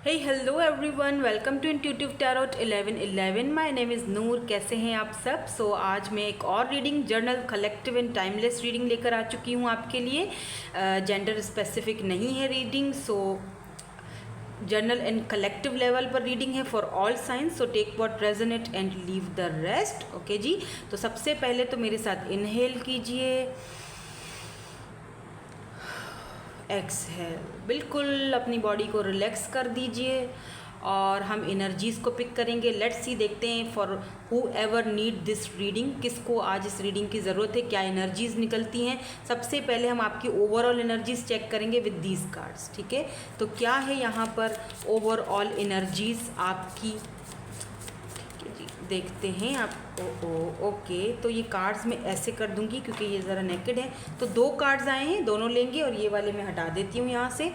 Hey hello everyone, welcome to Intuitive Tarot 1111. My name is नूर. कैसे हैं आप सब? आज मैं एक और reading journal collective and timeless reading लेकर आ चुकी हूँ आपके लिए. जेंडर स्पेसिफिक नहीं है reading. General and collective level पर रीडिंग है for all science. Take what resonate and leave the rest. Okay जी. तो सबसे पहले तो मेरे साथ इनहेल कीजिए, एक्सहेल. बिल्कुल अपनी बॉडी को रिलैक्स कर दीजिए और हम एनर्जीज़ को पिक करेंगे. लेट्स सी, देखते हैं for who ever need this reading, किसको आज इस रीडिंग की ज़रूरत है, क्या एनर्जीज़ निकलती हैं. सबसे पहले हम आपकी ओवरऑल एनर्जीज़ चेक करेंगे विद दीज कार्ड्स. ठीक है, तो क्या है यहाँ पर ओवरऑल एनर्जीज़ आपकी. देखते हैं आप. ओके, तो ये कार्ड्स मैं ऐसे कर दूंगी क्योंकि ये ज़रा नेकेड है. तो दो कार्ड्स आए हैं, दोनों लेंगे और ये वाले मैं हटा देती हूँ यहाँ से.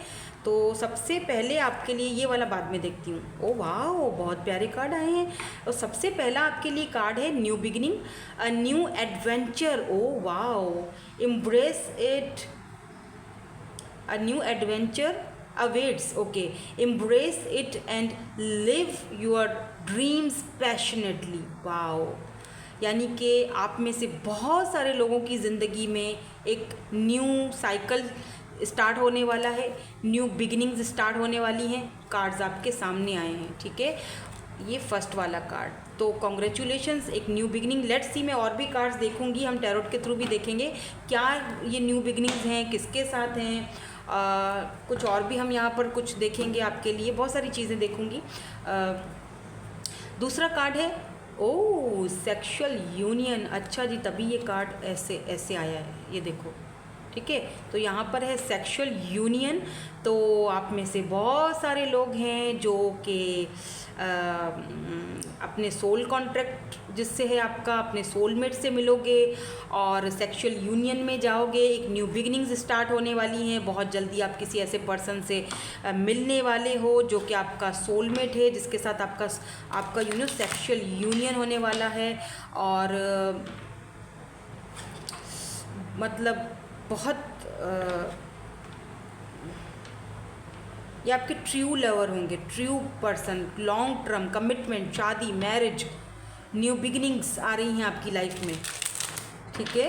तो सबसे पहले आपके लिए ये वाला बाद में देखती हूँ. ओ वाह, बहुत प्यारे कार्ड आए हैं. और सबसे पहला आपके लिए कार्ड है new beginning, a new adventure. ओ वाह, embrace it, a new adventure awaits. Okay, embrace it and live your dreams passionately. wow, यानी कि आप में से बहुत सारे लोगों की ज़िंदगी में एक न्यू साइकिल स्टार्ट होने वाला है, न्यू बिगिनिंग्स स्टार्ट होने वाली हैं. कार्ड्स आपके सामने आए हैं. ठीक है, ये फर्स्ट वाला कार्ड. तो कॉन्ग्रेचुलेशंस, एक न्यू बिगिनिंग. लेट्स सी, मैं और भी कार्ड्स देखूंगी, हम टैरोट के थ्रू भी देखेंगे क्या ये न्यू बिगिनिंग्स हैं, किसके साथ हैं. कुछ और भी हम यहाँ पर कुछ देखेंगे आपके लिए, बहुत सारी चीज़ें देखूंगी. दूसरा कार्ड है ओ सेक्सुअल यूनियन. अच्छा जी, तभी ये कार्ड ऐसे ऐसे आया है, ये देखो. ठीक है, तो यहाँ पर है सेक्सुअल यूनियन. तो आप में से बहुत सारे लोग हैं जो कि अपने सोल कॉन्ट्रैक्ट जिससे है आपका, अपने सोलमेट से मिलोगे और सेक्सुअल यूनियन में जाओगे. एक न्यू बिगिनिंग्स स्टार्ट होने वाली हैं. बहुत जल्दी आप किसी ऐसे पर्सन से मिलने वाले हो जो कि आपका सोलमेट है, जिसके साथ आपका सेक्सुअल यूनियन होने वाला है. और मतलब बहुत ये आपके ट्रू लवर होंगे, true person, long term commitment, शादी, मैरिज, न्यू बिगिनिंग्स आ रही हैं आपकी लाइफ में. ठीक है,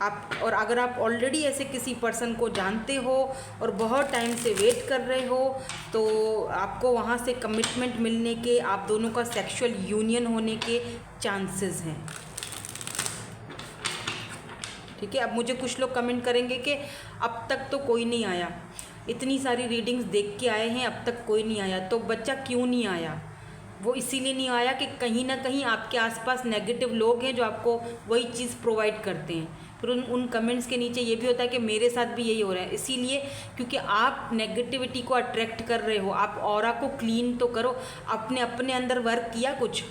आप, और अगर आप ऑलरेडी ऐसे किसी पर्सन को जानते हो और बहुत टाइम से वेट कर रहे हो, तो आपको वहाँ से कमिटमेंट मिलने के, आप दोनों का सेक्सुअल यूनियन होने के चांसेस हैं. ठीक है, अब मुझे कुछ लोग कमेंट करेंगे कि अब तक तो कोई नहीं आया, इतनी सारी रीडिंग्स देख के आए हैं, अब तक कोई नहीं आया. तो बच्चा क्यों नहीं आया? वो इसीलिए नहीं आया कि कहीं ना कहीं आपके आसपास नेगेटिव लोग हैं जो आपको वही चीज़ प्रोवाइड करते हैं. फिर उन कमेंट्स के नीचे ये भी होता है कि मेरे साथ भी यही हो रहा है. इसीलिए क्योंकि आप नेगेटिविटी को अट्रैक्ट कर रहे हो. आप ऑरा को क्लीन तो करो, अपने अंदर वर्क किया कुछ.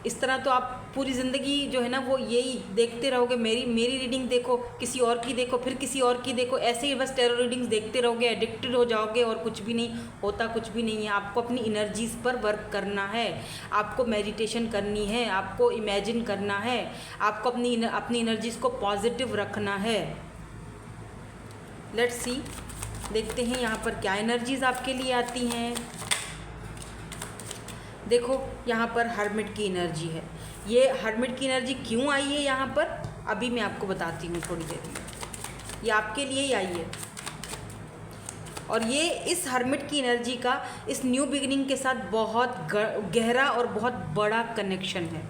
इस तरह तो आप पूरी ज़िंदगी जो है ना वो यही देखते रहोगे, मेरी रीडिंग देखो, किसी और की देखो, फिर किसी और की देखो, ऐसे ही बस टेरो रीडिंग्स देखते रहोगे, एडिक्टेड हो जाओगे और कुछ भी नहीं होता. कुछ भी नहीं है. आपको अपनी एनर्जीज़ पर वर्क करना है, आपको मेडिटेशन करनी है, आपको इमेजिन करना है, आपको अपनी एनर्जीज़ को पॉजिटिव रखना है. लेट्स सी, देखते हैं यहाँ पर क्या एनर्जीज़ आपके लिए आती हैं. देखो, यहाँ पर हर्मिट की एनर्जी है. ये हर्मिट की एनर्जी क्यों आई है यहाँ पर, अभी मैं आपको बताती हूँ थोड़ी देर में. ये आपके लिए ही आई है और ये इस हर्मिट की एनर्जी का इस न्यू बिगिनिंग के साथ बहुत गहरा और बहुत बड़ा कनेक्शन है.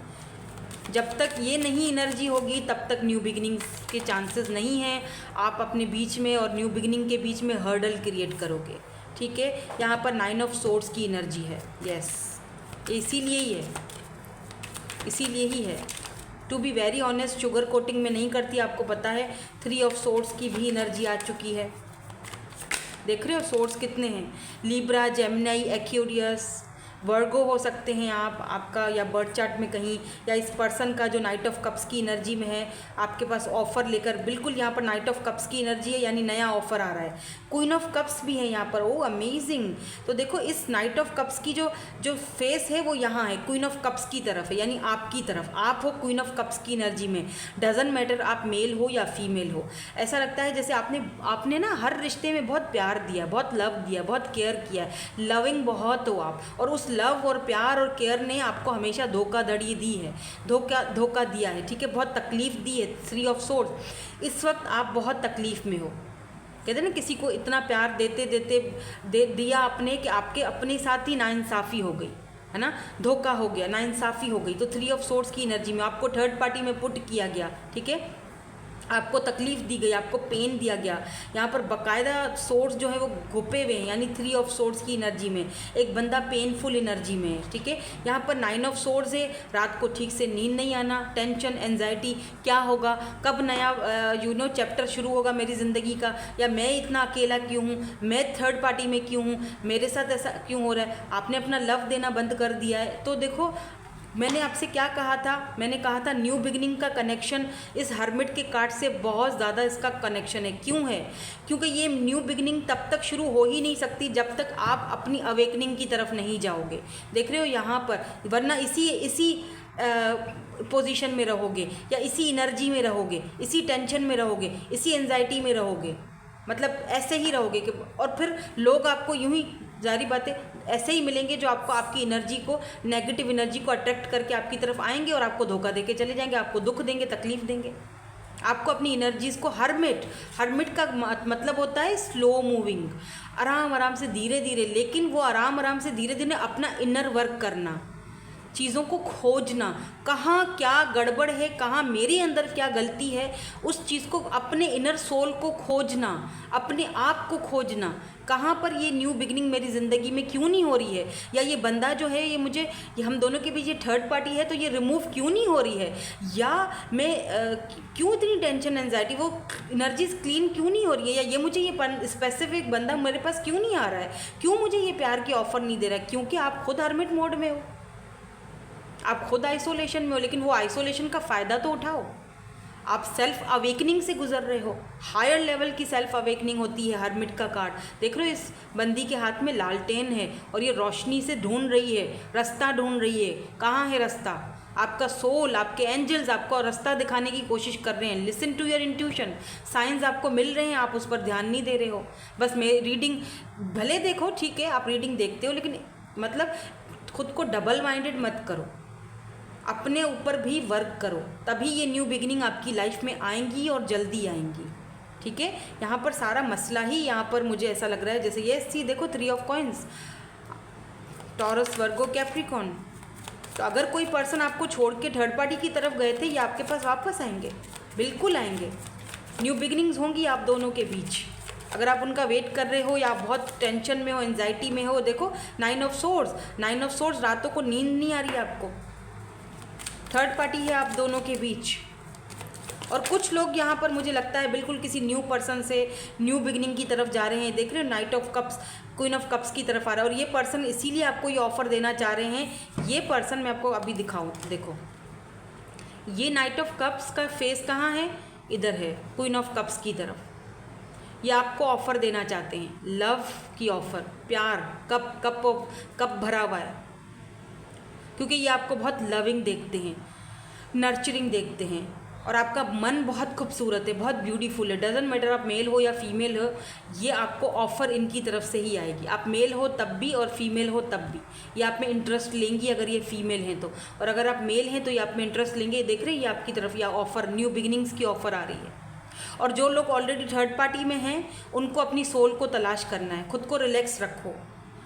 जब तक ये नहीं एनर्जी होगी तब तक न्यू बिगिनिंग्स के चांसेस नहीं हैं. आप अपने बीच में और न्यू बिगिनिंग के बीच में हर्डल क्रिएट करोगे. ठीक है, यहाँ पर 9 ऑफ सोर्ड्स की एनर्जी है. यस, इसीलिए ही है, इसीलिए ही है. To be very honest, sugar coating में नहीं करती, आपको पता है. 3 ऑफ सोर्ड्स की भी एनर्जी आ चुकी है. देख रहे हो सोर्ड्स कितने हैं. लिब्रा, जेमिनी, एक्वेरियस, वर्गो हो सकते हैं आप, आपका या बर्थ चार्ट में कहीं, या इस पर्सन का जो नाइट ऑफ कप्स की एनर्जी में है आपके पास ऑफर लेकर, बिल्कुल यहाँ पर नाइट ऑफ कप्स की एनर्जी है यानी नया ऑफर आ रहा है। क्वीन ऑफ कप्स भी है यहाँ पर, ओ अमेजिंग। तो देखो इस नाइट ऑफ कप्स की जो जो फेस है वो यहाँ है, क्वीन ऑफ कप्स की तरफ है, यानी आपकी तरफ, आप हो क्वीन ऑफ कप्स की एनर्जी में। डजंट मैटर आप मेल हो या फीमेल हो, ऐसा लगता है जैसे आपने ना हर रिश्ते में बहुत प्यार दिया, बहुत लव दिया, बहुत केयर किया, लविंग बहुत हो आप, और उस लव और प्यार और केयर ने आपको हमेशा धोखाधड़ी दी है, धोखा दिया है, ठीक है, बहुत तकलीफ दी है। 3 ऑफ सोर्ड्स, इस वक्त आप बहुत तकलीफ में हो। कहते हैं ना किसी को इतना प्यार देते दिया आपने कि आपके अपने साथ ही नाइंसाफ़ी हो गई, है ना, धोखा हो गया, नाइंसाफ़ी हो गई। तो 3 ऑफ सोर्ड्स की एनर्जी में आपको थर्ड पार्टी में पुट किया गया, ठीक है, आपको तकलीफ़ दी गई, आपको पेन दिया गया। यहाँ पर बाकायदा सोर्स जो है वो घुपे हुए हैं, यानी 3 ऑफ सोर्स की एनर्जी में एक बंदा पेनफुल एनर्जी में है, ठीक है। यहाँ पर 9 ऑफ सोर्स है, रात को ठीक से नींद नहीं आना, टेंशन, एंजाइटी, क्या होगा, कब नया चैप्टर शुरू होगा मेरी ज़िंदगी का, या मैं इतना अकेला क्यों हूँ, मैं थर्ड पार्टी में क्यों हूँ, मेरे साथ ऐसा क्यों हो रहा है, आपने अपना लव देना बंद कर दिया है। तो देखो मैंने आपसे क्या कहा था, मैंने कहा था न्यू बिगनिंग का कनेक्शन इस हर्मिट के कार्ड से बहुत ज़्यादा इसका कनेक्शन है। क्यों है? क्योंकि ये न्यू बिगनिंग तब तक शुरू हो ही नहीं सकती जब तक आप अपनी अवेकनिंग की तरफ नहीं जाओगे। देख रहे हो यहाँ पर, वरना इसी पोजीशन में रहोगे, या इसी एनर्जी में रहोगे, इसी टेंशन में रहोगे, इसी एंजाइटी में रहोगे, मतलब ऐसे ही रहोगे कि, और फिर लोग आपको यूं ही, जारी बातें, ऐसे ही मिलेंगे जो आपको आपकी एनर्जी को, नेगेटिव एनर्जी को अट्रैक्ट करके आपकी तरफ आएंगे और आपको धोखा देके चले जाएंगे, आपको दुख देंगे, तकलीफ देंगे। आपको अपनी एनर्जीज़ को, हर्मिट का मतलब होता है स्लो मूविंग, आराम से धीरे धीरे, लेकिन वो आराम से धीरे धीरे अपना इनर वर्क करना, चीज़ों को खोजना, कहाँ क्या गड़बड़ है, कहाँ मेरे अंदर क्या गलती है, उस चीज़ को, अपने इनर सोल को खोजना, अपने आप को खोजना, कहाँ पर ये न्यू बिगनिंग मेरी ज़िंदगी में क्यों नहीं हो रही है, या ये बंदा जो है ये हम दोनों के बीच ये थर्ड पार्टी है तो ये रिमूव क्यों नहीं हो रही है, या मैं क्यों इतनी टेंशन, एंजाइटी, वो एनर्जीज क्लीन क्यों नहीं हो रही है, या ये मुझे ये स्पेसिफिक बंदा मेरे पास क्यों नहीं आ रहा है, क्यों मुझे ये प्यार की ऑफ़र नहीं दे रहा है, क्योंकि आप खुद हर्मिट मोड में हो, आप खुद आइसोलेशन में हो। लेकिन वो आइसोलेशन का फ़ायदा तो उठाओ, आप सेल्फ अवेकनिंग से गुजर रहे हो, हायर लेवल की सेल्फ अवेकनिंग होती है। हर्मिट का कार्ड देख रहे हो, इस बंदी के हाथ में लालटेन है और ये रोशनी से ढूंढ रही है, रास्ता ढूंढ रही है। कहाँ है रास्ता? आपका सोल, आपके एंजल्स आपको रास्ता दिखाने की कोशिश कर रहे हैं। Listen to your intuition, signs आपको मिल रहे हैं, आप उस पर ध्यान नहीं दे रहे हो। बस मैं रीडिंग भले देखो, ठीक है, आप रीडिंग देखते हो, लेकिन मतलब खुद को डबल माइंडेड मत करो, अपने ऊपर भी वर्क करो, तभी ये न्यू बिगिनिंग आपकी लाइफ में आएंगी और जल्दी आएंगी, ठीक है। यहाँ पर सारा मसला ही, यहाँ पर मुझे ऐसा लग रहा है जैसे ये सी देखो 3 of coins, taurus, Virgo, Capricorn. तो अगर कोई पर्सन आपको छोड़ के थर्ड पार्टी की तरफ गए थे, ये आपके पास वापस आएंगे, बिल्कुल आएंगे। न्यू बिगिनिंग्स होंगी आप दोनों के बीच। अगर आप उनका वेट कर रहे हो या आप बहुत टेंशन में हो, एंजाइटी में हो, देखो 9 ऑफ सोर्ड्स, रातों को नींद नहीं आ रही है आपको, थर्ड पार्टी है आप दोनों के बीच। और कुछ लोग यहाँ पर मुझे लगता है बिल्कुल किसी न्यू पर्सन से न्यू बिगिनिंग की तरफ जा रहे हैं। देख रहे हो night of cups, queen of cups की तरफ आ रहा है, और ये पर्सन इसीलिए आपको ये ऑफ़र देना चाह रहे हैं। ये पर्सन मैं आपको अभी दिखाऊँ, देखो ये नाइट ऑफ कप्स का फेस कहाँ है, इधर है, क्वीन ऑफ कप्स की तरफ। ये आपको ऑफ़र देना चाहते हैं, लव की ऑफ़र, प्यार, कप भरा हुआ है, क्योंकि ये आपको बहुत लविंग देखते हैं, नर्चरिंग देखते हैं, और आपका मन बहुत खूबसूरत है, बहुत ब्यूटीफुल है। डजंट मैटर आप मेल हो या फीमेल हो, ये आपको ऑफ़र इनकी तरफ से ही आएगी। आप मेल हो तब भी और फीमेल हो तब भी ये आप में इंटरेस्ट लेंगी, अगर ये फीमेल हैं तो, और अगर आप मेल हैं तो ये आप में इंटरेस्ट लेंगे। देख रहे हैं ये आपकी तरफ यह ऑफ़र, न्यू बिगिनिंग्स की ऑफ़र आ रही है। और जो लोग ऑलरेडी थर्ड पार्टी में हैं उनको अपनी सोल को तलाश करना है, खुद को रिलैक्स रखो,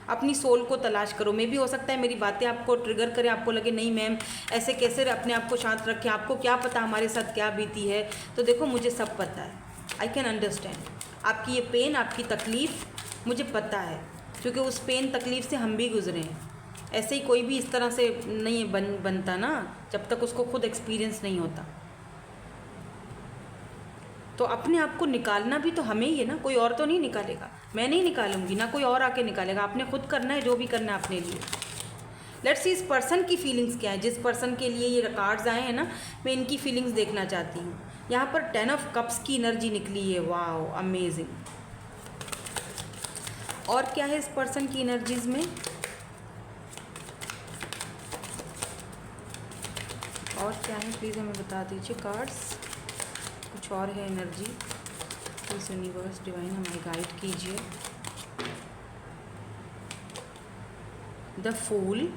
अपनी सोल को तलाश करो। मे भी हो सकता है मेरी बातें आपको ट्रिगर करें, आपको लगे नहीं मैम ऐसे कैसे अपने आप को शांत रखें, आपको क्या पता हमारे साथ क्या बीती है। तो देखो मुझे सब पता है, आई कैन अंडरस्टैंड आपकी ये पेन, आपकी तकलीफ़ मुझे पता है, क्योंकि उस पेन तकलीफ़ से हम भी गुजरे हैं। ऐसे ही कोई भी इस तरह से नहीं बनता ना, जब तक उसको खुद एक्सपीरियंस नहीं होता। तो अपने आप को निकालना भी तो हमें ही है ना, कोई और तो नहीं निकालेगा। मैं नहीं निकालूंगी, ना कोई और आके निकालेगा, आपने खुद करना है जो भी करना है अपने लिए। लेट्स सी इस पर्सन की फीलिंग्स क्या है, जिस पर्सन के लिए ये कार्ड्स आए हैं ना, मैं इनकी फीलिंग्स देखना चाहती हूँ। यहाँ पर 10 ऑफ कप्स की एनर्जी निकली है, वाओ अमेजिंग। और क्या है इस पर्सन की एनर्जीज में, और क्या है प्लीज़ हमें बता दीजिए कार्ड्स। कुछ और है एनर्जी, प्लीज़ यूनिवर्स डिवाइन हमें गाइड कीजिए। द फूल,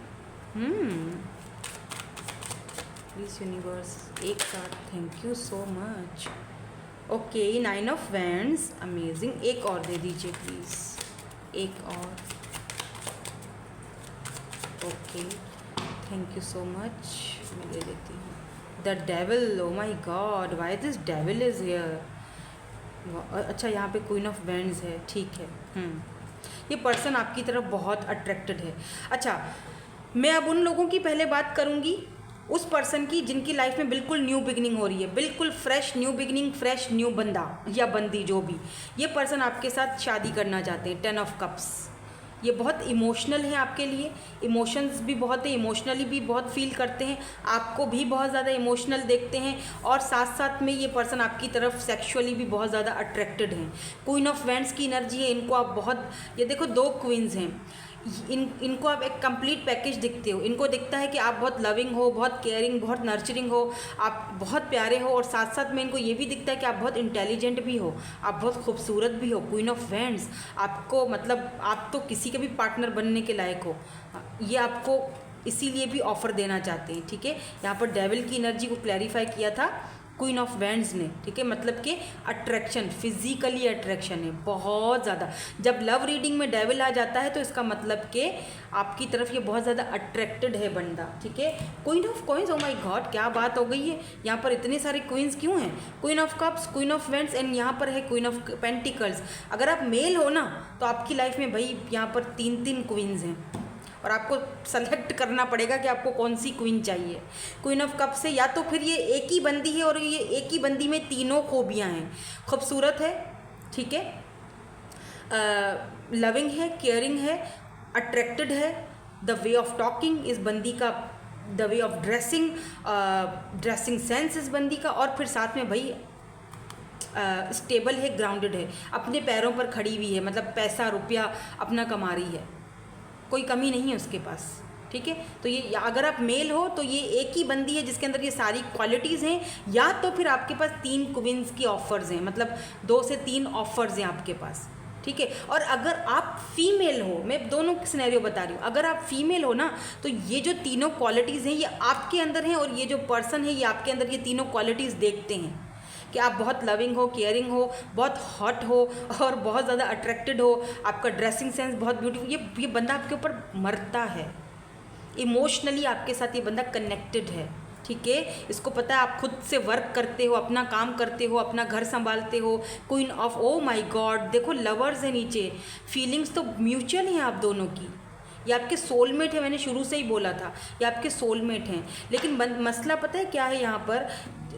प्लीज़ यूनिवर्स एक card, thank you so much. Okay 9 of wands, amazing. एक और दे दीजिए प्लीज़, एक और। Okay thank you so much, मैं ले लेती हूँ। The devil, oh my God why this devil is here. अच्छा यहाँ पे क्वीन ऑफ वैंड्स है, ठीक है। ये पर्सन आपकी तरफ बहुत अट्रैक्टेड है। अच्छा मैं अब उन लोगों की पहले बात करूँगी, उस पर्सन की जिनकी लाइफ में बिल्कुल न्यू बिगनिंग हो रही है, बिल्कुल fresh new beginning, fresh new बंदा या बंदी जो भी। ये पर्सन आपके साथ शादी करना चाहते हैं। 10 ऑफ कप्स, ये बहुत इमोशनल है आपके लिए, इमोशंस भी बहुत है, इमोशनली भी बहुत फील करते हैं, आपको भी बहुत ज़्यादा इमोशनल देखते हैं, और साथ साथ में ये पर्सन आपकी तरफ सेक्सुअली भी बहुत ज़्यादा अट्रैक्टेड हैं। क्वीन ऑफ वैंड्स की एनर्जी है, इनको आप बहुत, ये देखो 2 क्वींस हैं, इनको आप एक कंप्लीट पैकेज दिखते हो। इनको दिखता है कि आप बहुत लविंग हो, बहुत केयरिंग, बहुत नर्चरिंग हो, आप बहुत प्यारे हो, और साथ साथ में इनको ये भी दिखता है कि आप बहुत इंटेलिजेंट भी हो, आप बहुत खूबसूरत भी हो। क्वीन ऑफ वैंड्स आपको, मतलब आप तो किसी के भी पार्टनर बनने के लायक हो, ये आपको इसीलिए भी ऑफर देना चाहते हैं। ठीक है, यहाँ पर डेविल की एनर्जी को क्लैरिफाई किया था क्वीन ऑफ वैंड्स ने। ठीक है, मतलब कि अट्रैक्शन, फिजिकली अट्रैक्शन है बहुत ज़्यादा। जब लव रीडिंग में डेविल आ जाता है तो इसका मतलब कि आपकी तरफ ये बहुत ज़्यादा अट्रैक्टेड है बंदा। ठीक है, queen of coins, oh my God क्या बात हो गई है, यहाँ पर इतने सारे क्वींस क्यों हैं? Queen of cups, queen of wands and यहाँ पर है क्वीन ऑफ पेंटिकल्स। अगर आप मेल हो ना तो आपकी लाइफ में भाई यहाँ पर 3 क्वींस हैं, और आपको सेलेक्ट करना पड़ेगा कि आपको कौन सी क्वीन चाहिए। क्वीन ऑफ कप से या तो फिर ये एक ही बंदी है और ये एक ही बंदी में 3 खूबियाँ हैं, खूबसूरत है, ठीक है, लविंग है, केयरिंग है, अट्रैक्टेड है, द वे ऑफ टॉकिंग इस बंदी का, the way of dressing, dressing sense इस बंदी का, और फिर साथ में भाई स्टेबल है, ग्राउंडेड है, अपने पैरों पर खड़ी हुई है, मतलब पैसा रुपया अपना कमा रही है, कोई कमी नहीं है उसके पास। ठीक है, तो ये अगर आप मेल हो तो ये एक ही बंदी है जिसके अंदर ये सारी क्वालिटीज़ हैं, या तो फिर आपके पास 3 क्वींस की ऑफर्स हैं, मतलब 2 से 3 ऑफर्स हैं आपके पास। ठीक है, और अगर आप फीमेल हो, मैं दोनों सिनेरियो बता रही हूँ, अगर आप फीमेल हो ना तो ये जो 3 क्वालिटीज़ हैं ये आपके अंदर हैं, और ये जो पर्सन है ये आपके अंदर ये 3 क्वालिटीज़ देखते हैं कि आप बहुत लविंग हो, केयरिंग हो, बहुत हॉट हो, और बहुत ज़्यादा अट्रैक्टेड हो, आपका ड्रेसिंग सेंस बहुत ब्यूटीफुल। ये बंदा आपके ऊपर मरता है, इमोशनली आपके साथ ये बंदा कनेक्टेड है। ठीक है, इसको पता है आप खुद से वर्क करते हो, अपना काम करते हो, अपना घर संभालते हो। Queen of, oh my God देखो लवर्स है नीचे, फीलिंग्स तो म्यूचुअल हैं आप दोनों की, ये आपके सोलमेट है, मैंने शुरू से ही बोला था ये आपके सोलमेट हैं। लेकिन मसला पता है क्या है, यहाँ पर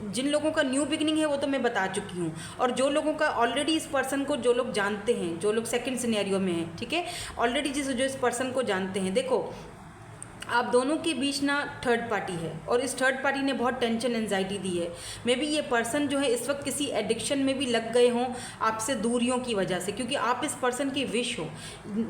जिन लोगों का न्यू बिगनिंग है वो तो मैं बता चुकी हूँ, और जो लोगों का ऑलरेडी इस पर्सन को, जो लोग जानते हैं, जो लोग सेकंड सिनेरियो में हैं, ठीक है, ऑलरेडी जो इस पर्सन को जानते हैं, देखो आप दोनों के बीच ना थर्ड पार्टी है, और इस थर्ड पार्टी ने बहुत टेंशन एंजाइटी दी है। मे बी ये पर्सन जो है इस वक्त किसी एडिक्शन में भी लग गए हों आपसे दूरियों की वजह से, क्योंकि आप इस पर्सन की विश हो।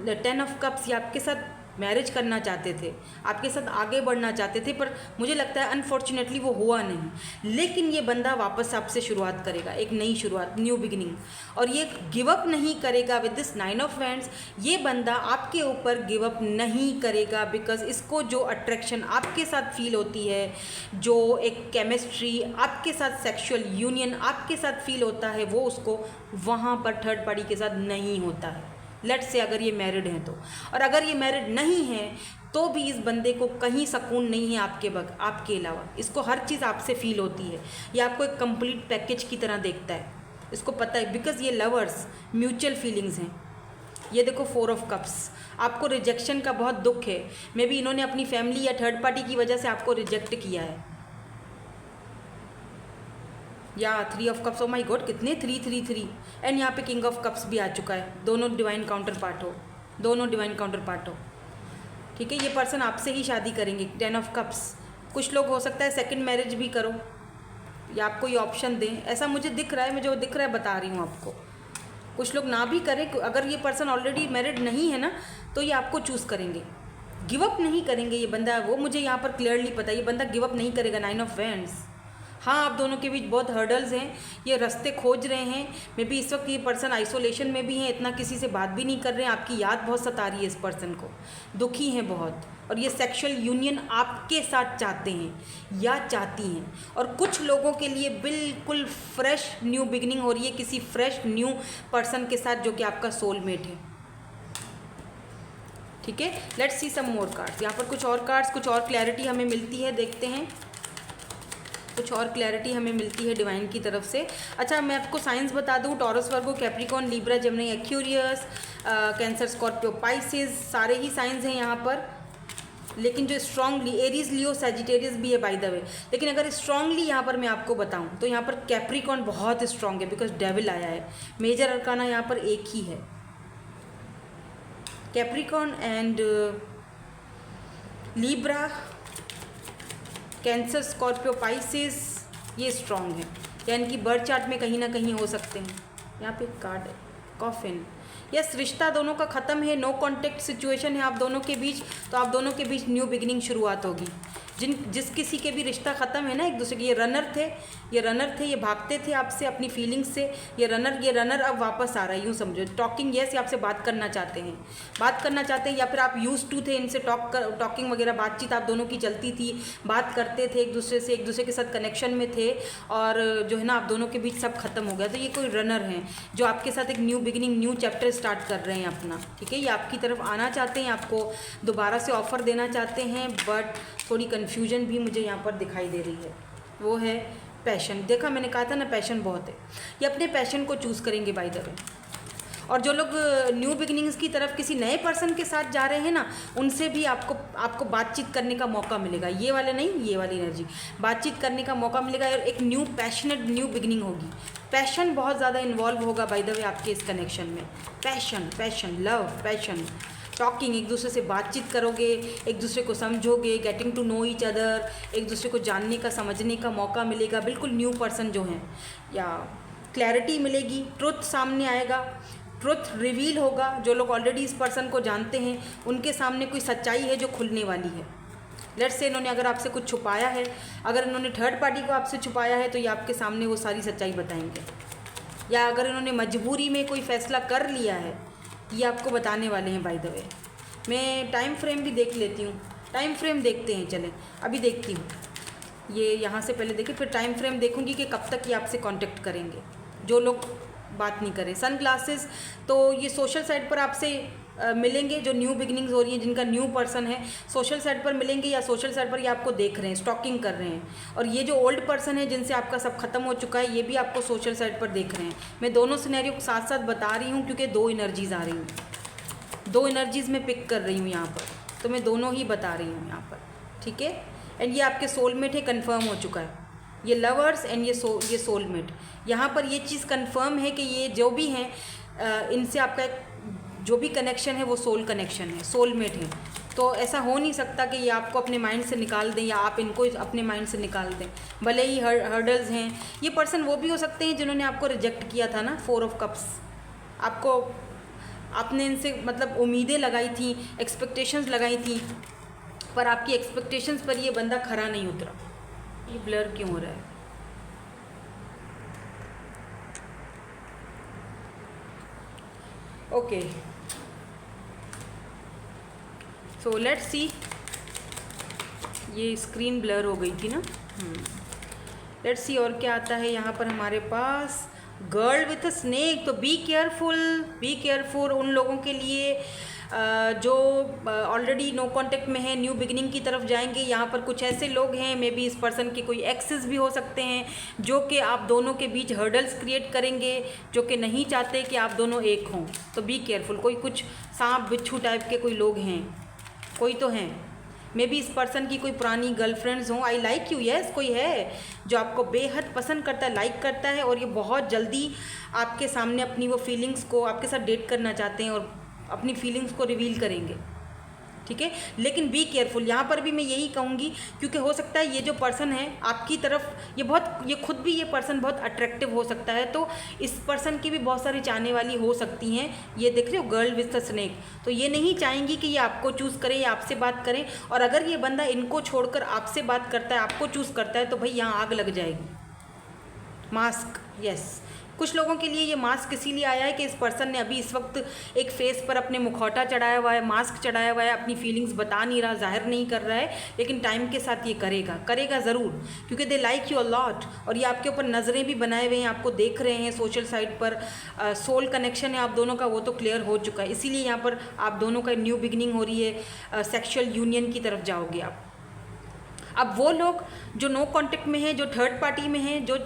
10 ऑफ कप्स ये आपके साथ मैरिज करना चाहते थे, आपके साथ आगे बढ़ना चाहते थे, पर मुझे लगता है अनफॉर्चुनेटली वो हुआ नहीं। लेकिन ये बंदा वापस आपसे शुरुआत करेगा, एक नई शुरुआत, न्यू बिगिनिंग, और ये गिव अप नहीं करेगा विद दिस 9 ऑफ वैंड्स। ये बंदा आपके ऊपर गिव अप नहीं करेगा, बिकॉज इसको जो अट्रैक्शन आपके साथ फील होती है, जो एक केमिस्ट्री आपके साथ, सेक्सुअल यूनियन आपके साथ फील होता है, वो उसको वहाँ पर थर्ड पार्टी के साथ नहीं होता है। लेट्स से अगर ये मैरिड हैं तो, और अगर ये मैरिड नहीं है तो भी इस बंदे को कहीं सुकून नहीं है आपके अलावा। इसको हर चीज़ आपसे फील होती है, ये आपको एक कंप्लीट पैकेज की तरह देखता है, इसको पता है, बिकॉज ये लवर्स म्यूचुअल फीलिंग्स हैं। ये देखो 4 ऑफ कप्स, आपको रिजेक्शन का बहुत दुख है, मे बी इन्होंने अपनी फैमिली या थर्ड पार्टी की वजह से आपको रिजेक्ट किया है। या 3 of cups, oh my God कितने 3 एंड यहाँ पे किंग ऑफ कप्स भी आ चुका है। दोनों डिवाइन काउंटर पार्ट हो, दोनों डिवाइन काउंटर पार्ट हो। ठीक है, ये पर्सन आपसे ही शादी करेंगे। 10 ऑफ कप्स। कुछ लोग हो सकता है सेकंड मैरिज भी करो या आपको ये ऑप्शन दें, ऐसा मुझे दिख रहा है, मैं जो दिख रहा है बता रही हूँ आपको। कुछ लोग ना भी करें, अगर ये पर्सन ऑलरेडी मैरिड नहीं है ना तो ये आपको चूज़ करेंगे, गिव अप नहीं करेंगे ये बंदा। वो मुझे यहाँ पर क्लियरली पता है, ये बंदा गिव अप नहीं करेगा। 9 ऑफ वैंड्स। हाँ, आप दोनों के बीच बहुत हर्डल्स हैं, ये रास्ते खोज रहे हैं। मे बी इस वक्त ये पर्सन आइसोलेशन में भी हैं, इतना किसी से बात भी नहीं कर रहे हैं, आपकी याद बहुत सता रही है इस पर्सन को, दुखी हैं बहुत, और ये सेक्सुअल यूनियन आपके साथ चाहते हैं या चाहती हैं। और कुछ लोगों के लिए बिल्कुल फ्रेश न्यू बिगिनिंग हो रही है किसी फ्रेश न्यू पर्सन के साथ जो कि आपका सोलमेट है। ठीक है, let's see some more cards. यहाँ पर कुछ और कार्ड्स, कुछ और क्लैरिटी हमें मिलती है, देखते हैं कुछ और क्लैरिटी हमें मिलती है डिवाइन की तरफ से। अच्छा, मैं आपको साइंस बता दूँ, Taurus, Virgo, Capricorn, Libra, Gemini, Aquarius, Cancer, Scorpio, Pisces, सारे ही साइंस हैं यहाँ पर। लेकिन जो स्ट्रांगली एरीज, लियो, सजिटेरियस भी है बाय द वे, लेकिन अगर स्ट्रांगली यहाँ पर मैं आपको बताऊँ तो यहाँ पर कैप्रिकॉर्न बहुत स्ट्रांग है बिकॉज डेविल आया है। मेजर अरकाना यहाँ पर एक ही है, Capricorn and Libra, cancer, Scorpio, Pisces, ये स्ट्रॉन्ग है, या इनकी बर्थ चार्ट में कहीं ना कहीं हो सकते हैं। यहाँ पे कार्ड है कॉफिन। यस, रिश्ता दोनों का ख़त्म है, नो कॉन्टेक्ट सिचुएशन है आप दोनों के बीच, तो आप दोनों के बीच न्यू बिगिनिंग शुरुआत होगी। जिस किसी के भी रिश्ता ख़त्म है ना एक दूसरे के, ये रनर थे, ये भागते थे आपसे अपनी फीलिंग्स से, ये रनर अब वापस आ रहा है, यूँ समझो। टॉकिंग, यस, ये आपसे बात करना चाहते हैं, या फिर आप यूज टू थे इनसे टॉकिंग वगैरह, बातचीत आप दोनों की चलती थी, बात करते थे एक दूसरे के साथ कनेक्शन में थे, और जो है ना आप दोनों के बीच सब खत्म हो गया। तो ये कोई रनर हैं जो आपके साथ एक new beginning, new chapter start कर रहे हैं अपना। ठीक है, ये आपकी तरफ आना चाहते हैं, आपको दोबारा से ऑफर देना चाहते हैं, बट थोड़ी कन्फ्यूजन भी मुझे यहाँ पर दिखाई दे रही है। वो है पैशन। देखा, मैंने कहा था ना पैशन बहुत है, ये अपने पैशन को चूज़ करेंगे बाय द वे। और जो लोग न्यू बिगिनिंग्स की तरफ किसी नए पर्सन के साथ जा रहे हैं ना, उनसे भी आपको बातचीत करने का मौका मिलेगा। ये वाले नहीं, ये वाली एनर्जी, बातचीत करने का मौका मिलेगा और एक न्यू पैशनेट न्यू बिगिनिंग होगी। पैशन बहुत ज़्यादा इन्वॉल्व होगा बाय द वे आपके इस कनेक्शन में। पैशन, लव, पैशन, टॉकिंग, एक दूसरे से बातचीत करोगे, एक दूसरे को समझोगे, getting to know each other, एक दूसरे को जानने का, समझने का मौका मिलेगा। बिल्कुल न्यू पर्सन जो हैं, या क्लैरिटी मिलेगी, ट्रुथ सामने आएगा, ट्रुथ रिवील होगा। जो लोग ऑलरेडी इस पर्सन को जानते हैं उनके सामने कोई सच्चाई है जो खुलने वाली है। लेट्स से इन्होंने अगर आपसे कुछ छुपाया है, अगर इन्होंने थर्ड पार्टी को आपसे छुपाया है, तो ये आपके सामने वो सारी सच्चाई बताएंगे। या अगर इन्होंने मजबूरी में कोई फ़ैसला कर लिया है, ये आपको बताने वाले हैं बाय द वे। मैं टाइम फ्रेम भी देख लेती हूँ, टाइम फ्रेम देखते हैं, चलें अभी देखती हूँ। ये यहाँ से पहले देखिए, फिर टाइम फ्रेम देखूँगी कि कब तक ये आपसे कांटेक्ट करेंगे जो लोग बात नहीं करें। सन ग्लासेस, तो ये सोशल साइट पर आपसे मिलेंगे, जो न्यू बिगिनिंग्स हो रही हैं, जिनका न्यू पर्सन है, सोशल साइट पर मिलेंगे, या सोशल साइट पर ये आपको देख रहे हैं, स्टॉकिंग कर रहे हैं। और ये जो ओल्ड पर्सन है जिनसे आपका सब खत्म हो चुका है, ये भी आपको सोशल साइट पर देख रहे हैं। मैं दोनों सिनेरियो को साथ साथ बता रही हूँ क्योंकि दो एनर्जीज़ आ रही हैं, दो एनर्जीज़ में पिक कर रही हूँ यहाँ पर, तो मैं दोनों ही बता रही हूँ यहाँ पर। ठीक है, एंड ये आपके सोलमेट है, कन्फर्म हो चुका है। ये लवर्स एंड ये सोलमेट, यहाँ पर ये चीज़ कंफर्म है कि ये जो भी हैं, इनसे आपका एक जो भी कनेक्शन है वो सोल कनेक्शन है, सोलमेट है। तो ऐसा हो नहीं सकता कि ये आपको अपने माइंड से निकाल दें या आप इनको अपने माइंड से निकाल दें, भले ही हर्डल्स हैं। ये पर्सन वो भी हो सकते हैं जिन्होंने आपको रिजेक्ट किया था ना, 4 ऑफ कप्स। आपने इनसे मतलब उम्मीदें लगाई थी, एक्सपेक्टेशंस लगाई थी, पर आपकी एक्सपेक्टेशंस पर ये बंदा खरा नहीं उतरा। ये ब्लर क्यों हो रहा है? Okay, so let's see. ये स्क्रीन ब्लर हो गई थी ना। लेट्स सी और क्या आता है यहाँ पर हमारे पास। गर्ल विथ अ स्नेक, तो बी केयरफुल उन लोगों के लिए जो ऑलरेडी नो कांटेक्ट में है, न्यू बिगिनिंग की तरफ जाएंगे। यहाँ पर कुछ ऐसे लोग हैं, मे बी इस पर्सन के कोई एक्सेस भी हो सकते हैं, जो कि आप दोनों के बीच हर्डल्स क्रिएट करेंगे, जो कि नहीं चाहते कि आप दोनों एक हों। तो बी केयरफुल। कोई कुछ सांप बिच्छू टाइप के कोई लोग हैं, कोई तो हैं, मे बी इस पर्सन की कोई पुरानी गर्लफ्रेंड्स हों। आई लाइक यू, यस, कोई है जो आपको बेहद पसंद करता है, लाइक करता है, और ये बहुत जल्दी आपके सामने अपनी वो फीलिंग्स को आपके साथ डेट करना चाहते हैं और अपनी फीलिंग्स को रिवील करेंगे। ठीक है। लेकिन बी केयरफुल, यहाँ पर भी मैं यही कहूँगी, क्योंकि हो सकता है ये जो पर्सन है आपकी तरफ ये खुद भी ये पर्सन बहुत अट्रैक्टिव हो सकता है, तो इस पर्सन की भी बहुत सारी चाहने वाली हो सकती हैं। ये देख रहे हो गर्ल विद द स्नेक, तो ये नहीं चाहेंगी कि ये आपको चूज़ करें या आपसे बात करें, और अगर ये बंदा इनको छोड़कर आपसे बात करता है, आपको चूज़ करता है, तो भाई यहाँ आग लग जाएगी। मास्क, यस, कुछ लोगों के लिए ये मास्क इसीलिए आया है कि इस पर्सन ने अभी इस वक्त एक फेस पर अपने मुखौटा चढ़ाया हुआ है, मास्क चढ़ाया हुआ है, अपनी फीलिंग्स बता नहीं रहा, जाहिर नहीं कर रहा है, लेकिन टाइम के साथ ये करेगा ज़रूर, क्योंकि they like you a lot, और ये आपके ऊपर नज़रें भी बनाए हुए हैं, आपको देख रहे हैं सोशल साइट पर, सोल कनेक्शन है आप दोनों का, वो तो क्लियर हो चुका है, इसीलिए यहाँ पर आप दोनों का न्यू बिगनिंग हो रही है, सेक्शुअल यूनियन की तरफ जाओगे आप। अब वो लोग जो नो कॉन्टेक्ट में हैं, जो थर्ड पार्टी में हैं, जो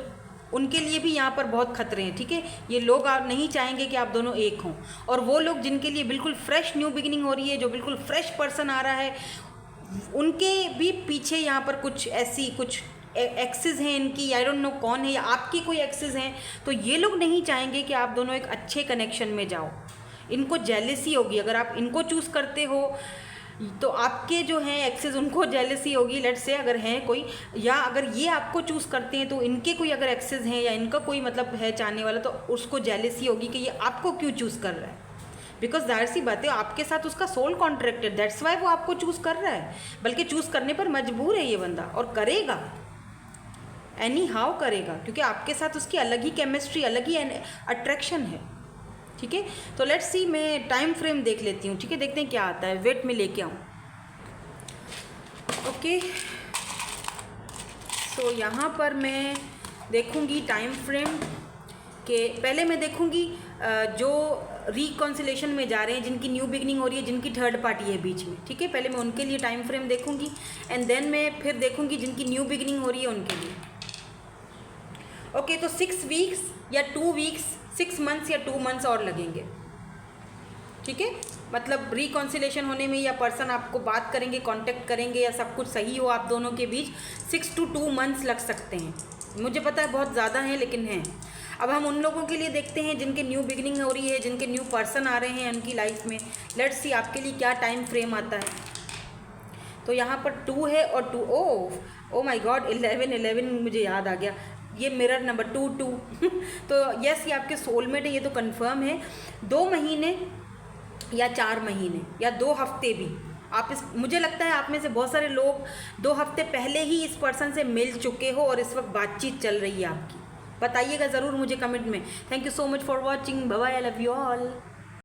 उनके लिए भी यहाँ पर बहुत खतरे हैं, ठीक है। ये लोग आप नहीं चाहेंगे कि आप दोनों एक हों, और वो लोग जिनके लिए बिल्कुल फ्रेश न्यू बिगिनिंग हो रही है, जो बिल्कुल फ्रेश पर्सन आ रहा है, उनके भी पीछे यहाँ पर कुछ एक्सेस हैं इनकी, आई डोंट नो कौन है, या आपकी कोई एक्सेस हैं, तो ये लोग नहीं चाहेंगे कि आप दोनों एक अच्छे कनेक्शन में जाओ। इनको जेलसी होगी, अगर आप इनको चूज़ करते हो तो आपके जो हैं एक्सेस उनको जेलसी होगी, लेट्स से अगर हैं कोई, या अगर ये आपको चूज़ करते हैं तो इनके कोई अगर एक्सेस हैं या इनका कोई मतलब है चाहने वाला, तो उसको जेलसी होगी कि ये आपको क्यों चूज़ कर रहा है, बिकॉज जाहिर सी बात है आपके साथ उसका सोल कॉन्ट्रैक्ट है, दैट्स वाई वो आपको चूज़ कर रहा है, बल्कि चूज़ करने पर मजबूर है ये बंदा, और करेगा, एनी हाउ करेगा, क्योंकि आपके साथ उसकी अलग ही केमिस्ट्री, अलग ही अट्रैक्शन है, ठीक है। तो लेट्स सी, मैं टाइम फ्रेम देख लेती हूँ, ठीक है, देखते हैं क्या आता है, वेट में लेके आऊँ। ओके, सो यहाँ पर मैं देखूँगी टाइम फ्रेम के, पहले मैं देखूँगी जो रिकॉन्सिलेशन में जा रहे हैं, जिनकी न्यू बिगनिंग हो रही है, जिनकी थर्ड पार्टी है बीच में, ठीक है, पहले मैं उनके लिए टाइम फ्रेम देखूँगी, एंड देन मैं फिर देखूँगी जिनकी न्यू बिगनिंग हो रही है उनके लिए। ओके, तो 6 वीक्स या 2 वीक्स, 6 मंथ्स या 2 मंथ्स और लगेंगे, ठीक है, मतलब रिकॉन्सिलेशन होने में, या पर्सन आपको बात करेंगे, कांटेक्ट करेंगे, या सब कुछ सही हो आप दोनों के बीच, 6 to 2 मंथ्स लग सकते हैं। मुझे पता है बहुत ज़्यादा है, लेकिन हैं। अब हम उन लोगों के लिए देखते हैं जिनके न्यू बिगनिंग हो रही है, जिनके न्यू पर्सन आ रहे हैं उनकी लाइफ में। लेट्स सी आपके लिए क्या टाइम फ्रेम आता है। तो यहाँ पर 2 है और 2, ओ माय गॉड, 11 मुझे याद आ गया, ये मिरर नंबर 2 तो यस, ये आपके सोलमेट है, ये तो कंफर्म है। 2 महीने या 4 महीने या 2 हफ्ते भी आप मुझे लगता है आप में से बहुत सारे लोग 2 हफ्ते पहले ही इस पर्सन से मिल चुके हो और इस वक्त बातचीत चल रही है आपकी। बताइएगा ज़रूर मुझे कमेंट में। Thank you so much for watching, bye bye, I love you all.